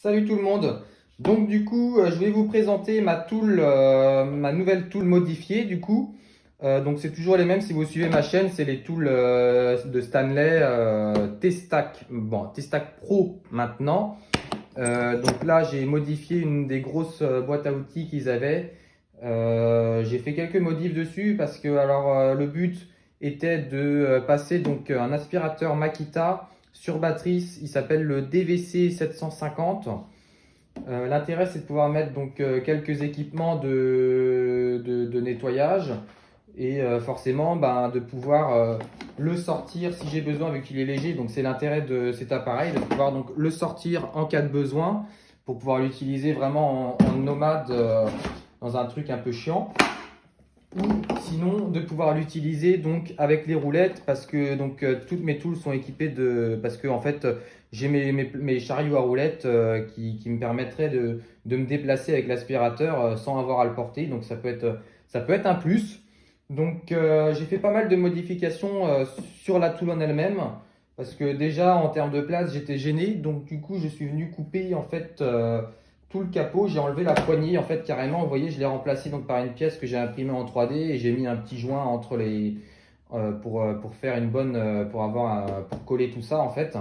Salut tout le monde. Donc du coup, je vais vous présenter ma tool, ma nouvelle tool modifiée du coup. Donc c'est toujours les mêmes si vous suivez ma chaîne, c'est les tools de Stanley T-Stack. Bon, T-Stack Pro maintenant. Donc là, j'ai modifié une des grosses boîtes à outils qu'ils avaient. J'ai fait quelques modifs dessus parce que le but était de passer donc un aspirateur Makita sur batterie. Il s'appelle le DVC 750. L'intérêt, c'est de pouvoir mettre donc quelques équipements de nettoyage et forcément de pouvoir le sortir si j'ai besoin, vu qu'il est léger. Donc c'est l'intérêt de cet appareil, de pouvoir donc le sortir en cas de besoin pour pouvoir l'utiliser vraiment en nomade dans un truc un peu chiant, ou sinon de pouvoir l'utiliser donc avec les roulettes, parce que donc toutes mes tools sont équipées de, parce que en fait j'ai mes chariots à roulettes qui me permettraient de me déplacer avec l'aspirateur sans avoir à le porter. Donc ça peut être un plus. Donc j'ai fait pas mal de modifications sur la tool en elle-même, parce que déjà en termes de place j'étais gêné. Donc du coup je suis venu couper en fait tout le capot. J'ai enlevé la poignée en fait carrément. Vous voyez, je l'ai remplacé donc par une pièce que j'ai imprimée en 3D, et j'ai mis un petit joint entre les pour faire une bonne pour coller tout ça en fait.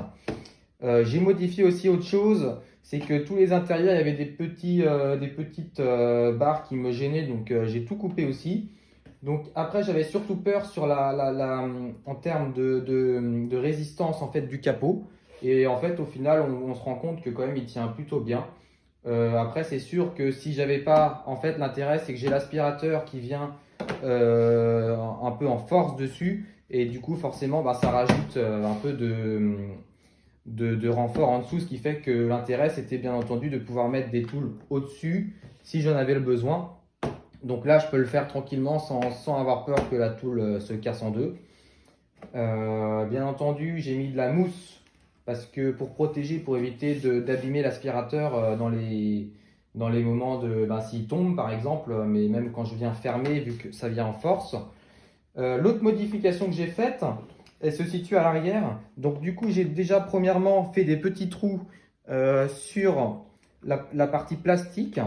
J'ai modifié aussi autre chose, c'est que tous les intérieurs, il y avait des petites barres qui me gênaient, donc j'ai tout coupé aussi. Donc après, j'avais surtout peur sur en termes de résistance en fait du capot. Et en fait, au final, on se rend compte que quand même, il tient plutôt bien. Après, c'est sûr que si j'avais pas, en fait, l'intérêt, c'est que j'ai l'aspirateur qui vient un peu en force dessus. Et du coup, forcément, ça rajoute un peu de renfort en dessous, ce qui fait que l'intérêt, c'était bien entendu de pouvoir mettre des tools au-dessus si j'en avais le besoin. Donc là, je peux le faire tranquillement sans avoir peur que la tool se casse en deux. Bien entendu, j'ai mis de la mousse parce que pour protéger, pour éviter d'abîmer l'aspirateur dans les moments s'il tombe par exemple, mais même quand je viens fermer, vu que ça vient en force. L'autre modification que j'ai faite, elle se situe à l'arrière. Donc du coup, j'ai déjà premièrement fait des petits trous sur la partie plastique.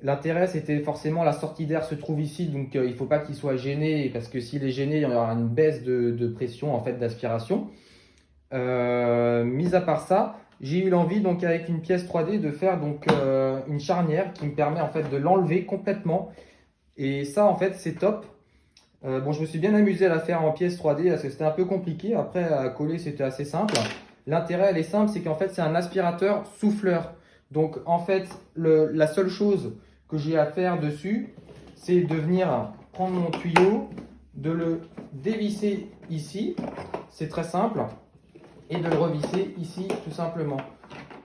L'intérêt, c'était forcément la sortie d'air se trouve ici, donc il ne faut pas qu'il soit gêné, parce que s'il est gêné, il y aura une baisse de pression en fait d'aspiration. Mis à part ça, j'ai eu l'envie donc avec une pièce 3D de faire donc une charnière qui me permet en fait de l'enlever complètement. Et ça en fait c'est top. Bon, je me suis bien amusé à la faire en pièce 3D parce que c'était un peu compliqué. Après, à coller, c'était assez simple. L'intérêt, elle est simple, c'est qu'en fait, c'est un aspirateur souffleur. Donc, en fait, la seule chose que j'ai à faire dessus, c'est de venir prendre mon tuyau, de le dévisser ici. C'est très simple. Et de le revisser ici, tout simplement.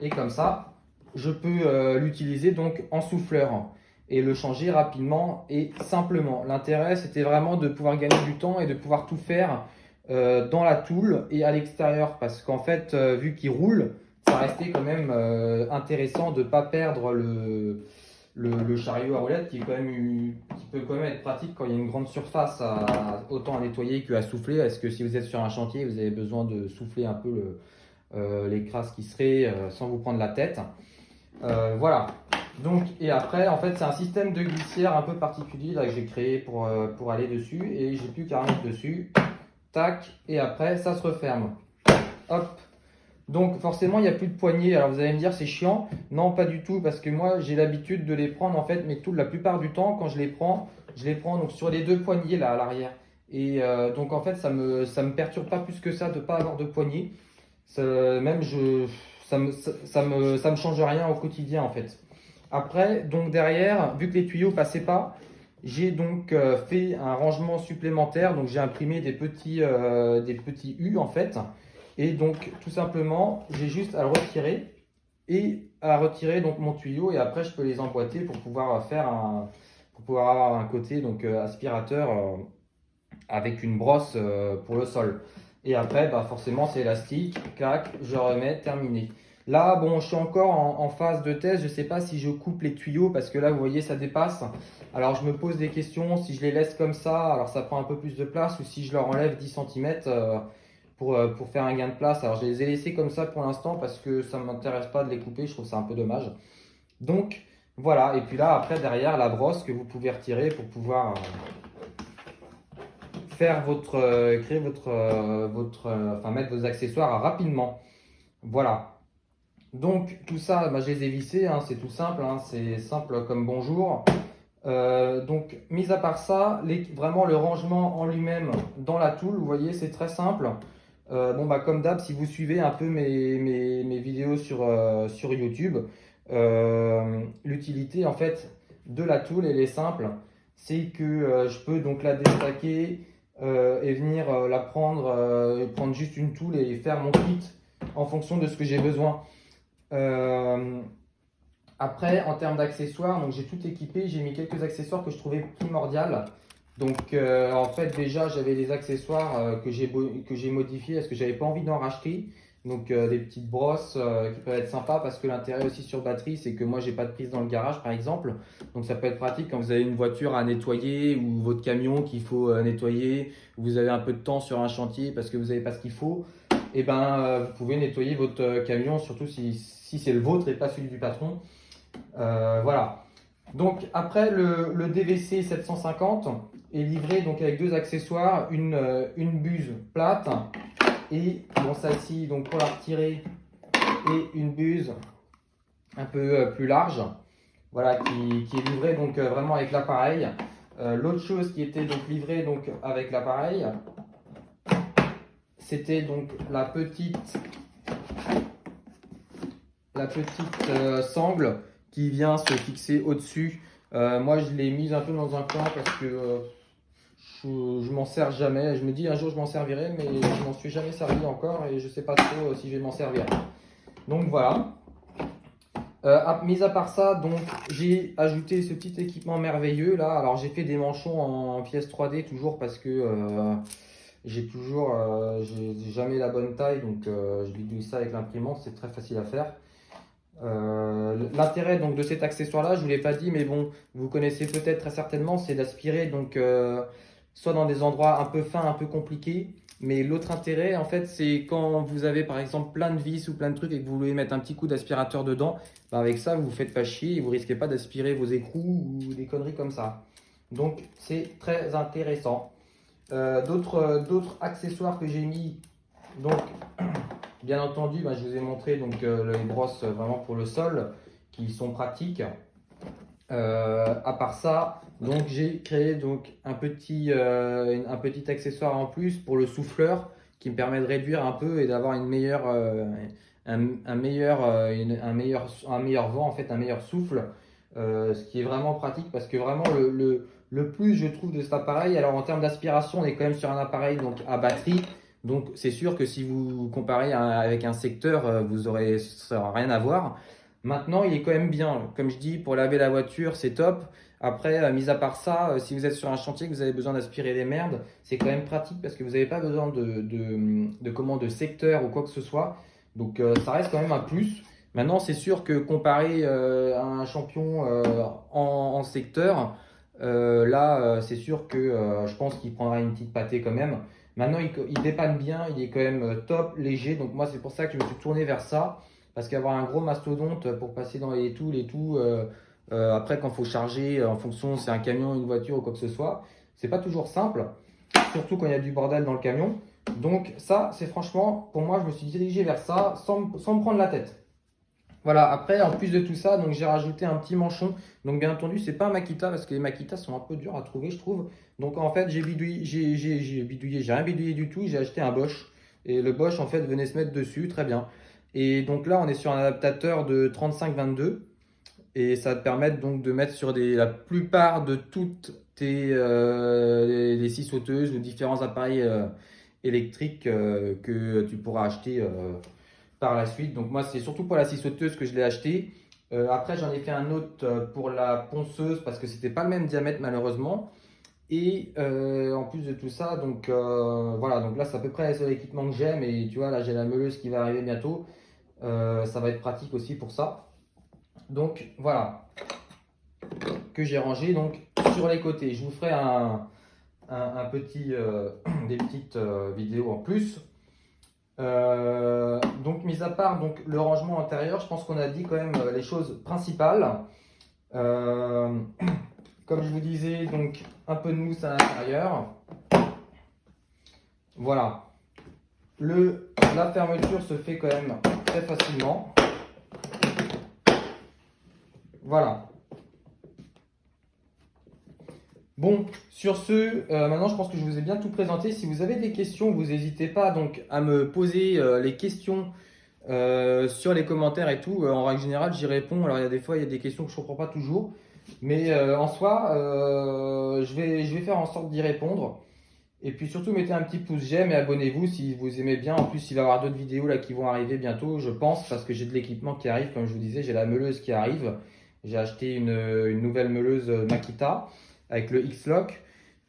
Et comme ça, je peux l'utiliser donc en souffleur et le changer rapidement et simplement. L'intérêt, c'était vraiment de pouvoir gagner du temps et de pouvoir tout faire dans la tool et à l'extérieur, parce qu'en fait, vu qu'il roule, ça restait quand même intéressant de ne pas perdre le chariot à roulettes qui peut quand même être pratique quand il y a une grande surface autant à nettoyer qu'à souffler. Est-ce que si vous êtes sur un chantier, vous avez besoin de souffler un peu les crasses qui seraient sans vous prendre la tête. Voilà. Donc, et après, en fait, c'est un système de glissière un peu particulier là, que j'ai créé pour aller dessus, et j'ai plus qu'à remettre dessus. Tac, et après, ça se referme. Hop. Donc, forcément, il n'y a plus de poignée. Alors, vous allez me dire, c'est chiant. Non, pas du tout, parce que moi, j'ai l'habitude de les prendre, en fait, mes tools, la plupart du temps, quand je les prends donc sur les deux poignées là à l'arrière. Et donc, en fait, ça me perturbe pas plus que ça de ne pas avoir de poignée. Même ça me change rien au quotidien en fait. Après, donc derrière, vu que les tuyaux passaient pas, j'ai donc fait un rangement supplémentaire. Donc j'ai imprimé des petits U en fait. Et donc tout simplement, j'ai juste à le retirer et à retirer donc mon tuyau, et après je peux les emboîter pour pouvoir pour pouvoir avoir un côté donc aspirateur avec une brosse pour le sol. Et après, forcément, c'est élastique, clac, je remets, terminé. Là, bon, je suis encore en phase de test. Je ne sais pas si je coupe les tuyaux parce que là, vous voyez, ça dépasse. Alors, je me pose des questions. Si je les laisse comme ça, alors ça prend un peu plus de place, ou si je leur enlève 10 cm. pour faire un gain de place. Alors je les ai laissés comme ça pour l'instant parce que ça ne m'intéresse pas de les couper, je trouve ça un peu dommage. Donc voilà, et puis là après derrière la brosse que vous pouvez retirer pour pouvoir faire créer enfin mettre vos accessoires rapidement. Voilà. Donc tout ça, bah, je les ai vissés, hein, c'est tout simple, hein, c'est simple comme bonjour. Donc mis à part ça, vraiment le rangement en lui-même dans la toule, vous voyez, c'est très simple. Bon bah comme d'hab, si vous suivez un peu mes vidéos sur YouTube, l'utilité en fait de la toule, elle est simple. C'est que je peux donc la déstacker et venir la prendre, et prendre juste une toule et faire mon kit en fonction de ce que j'ai besoin. Euh, Après, en termes d'accessoires, donc j'ai tout équipé. J'ai mis quelques accessoires que je trouvais primordiales. Donc, en fait, déjà, j'avais des accessoires que j'ai modifiés parce que j'avais pas envie d'en racheter. Donc, des petites brosses qui peuvent être sympas parce que l'intérêt aussi sur batterie, c'est que moi, j'ai pas de prise dans le garage, par exemple. Donc, ça peut être pratique quand vous avez une voiture à nettoyer ou votre camion qu'il faut nettoyer, ou vous avez un peu de temps sur un chantier parce que vous n'avez pas ce qu'il faut. Et ben, vous pouvez nettoyer votre camion, surtout si c'est le vôtre et pas celui du patron. Voilà. Donc après le DVC 750 est livré donc avec deux accessoires, une buse plate et bon celle-ci donc pour la retirer et une buse un peu plus large. Voilà qui est livrée donc vraiment avec l'appareil. L'autre chose qui était donc livrée donc avec l'appareil, c'était donc la petite sangle qui vient se fixer au-dessus. Moi, je l'ai mise un peu dans un coin parce que je m'en sers jamais. Je me dis un jour je m'en servirai, mais je m'en suis jamais servi encore et je sais pas trop si je vais m'en servir. Donc voilà. Mis à part ça, donc j'ai ajouté ce petit équipement merveilleux là. Alors j'ai fait des manchons en pièces 3D toujours parce que j'ai jamais la bonne taille, donc je bidouille ça avec l'imprimante, c'est très facile à faire. L'intérêt donc de cet accessoire là, je vous l'ai pas dit, mais bon, vous connaissez peut-être très certainement, c'est d'aspirer donc soit dans des endroits un peu fins, un peu compliqués. Mais l'autre intérêt en fait, c'est quand vous avez par exemple plein de vis ou plein de trucs et que vous voulez mettre un petit coup d'aspirateur dedans, bah, avec ça vous vous faites pas chier et vous risquez pas d'aspirer vos écrous ou des conneries comme ça. Donc c'est très intéressant. D'autres accessoires que j'ai mis, donc bien entendu, bah, je vous ai montré donc, les brosses vraiment pour le sol qui sont pratiques. À part ça, donc j'ai créé donc un petit accessoire en plus pour le souffleur qui me permet de réduire un peu et d'avoir une meilleure, un meilleur vent, en fait, un meilleur souffle. Ce qui est vraiment pratique parce que vraiment le plus je trouve de cet appareil, alors en termes d'aspiration, on est quand même sur un appareil donc à batterie. Donc c'est sûr que si vous comparez avec un secteur, ça n'aura rien à voir. Maintenant, il est quand même bien. Comme je dis, pour laver la voiture, c'est top. Après, mis à part ça, si vous êtes sur un chantier, que vous avez besoin d'aspirer les merdes, c'est quand même pratique parce que vous n'avez pas besoin de secteur ou quoi que ce soit. Donc ça reste quand même un plus. Maintenant, c'est sûr que comparé à un champion en secteur, là, c'est sûr que je pense qu'il prendra une petite pâtée quand même. Maintenant, il dépanne bien, il est quand même top, léger. Donc moi, c'est pour ça que je me suis tourné vers ça. Parce qu'avoir un gros mastodonte pour passer dans les toules et tout, après quand il faut charger en fonction si c'est un camion, une voiture ou quoi que ce soit, c'est pas toujours simple. Surtout quand il y a du bordel dans le camion. Donc ça, c'est franchement, pour moi, je me suis dirigé vers ça sans me prendre la tête. Voilà, après, en plus de tout ça, donc j'ai rajouté un petit manchon. Donc bien entendu, c'est pas un Makita parce que les Makita sont un peu durs à trouver, je trouve. Donc en fait, j'ai rien bidouillé du tout, j'ai acheté un Bosch. Et le Bosch, en fait, venait se mettre dessus, très bien. Et donc là, on est sur un adaptateur de 35-22. Et ça va te permettre donc de mettre sur la plupart de toutes les scies sauteuses ou différents appareils électriques que tu pourras acheter par la suite. Donc moi, c'est surtout pour la scie sauteuse que je l'ai acheté. Après, j'en ai fait un autre pour la ponceuse parce que c'était pas le même diamètre malheureusement. Et en plus de tout ça, donc voilà, donc là c'est à peu près le seul équipement que j'aime. Et tu vois, là j'ai la meuleuse qui va arriver bientôt. Ça va être pratique aussi pour ça. Donc voilà, que j'ai rangé donc sur les côtés. Je vous ferai des petites vidéos en plus. Donc, mis à part donc, le rangement intérieur, je pense qu'on a dit quand même les choses principales. Euh, Comme je vous disais, donc un peu de mousse à l'intérieur. Voilà. La fermeture se fait quand même très facilement. Voilà. Bon, sur ce, maintenant je pense que je vous ai bien tout présenté. Si vous avez des questions, vous n'hésitez pas donc à me poser les questions sur les commentaires et tout. En règle générale, j'y réponds. Alors il y a des fois, il y a des questions que je ne comprends pas toujours. Mais en soi, je vais faire en sorte d'y répondre. Et puis surtout, mettez un petit pouce j'aime et abonnez-vous si vous aimez bien. En plus, il va y avoir d'autres vidéos là qui vont arriver bientôt, je pense, parce que j'ai de l'équipement qui arrive. Comme je vous disais, j'ai la meuleuse qui arrive. J'ai acheté une nouvelle meuleuse Makita avec le X-Lock.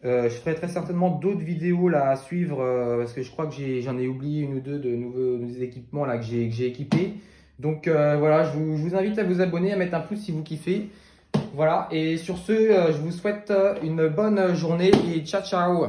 Je ferai très certainement d'autres vidéos là à suivre parce que je crois que j'en ai oublié une ou deux de nouveaux équipements là que j'ai équipés. Donc voilà, je vous invite à vous abonner, à mettre un pouce si vous kiffez. Voilà, et sur ce, je vous souhaite une bonne journée et ciao ciao!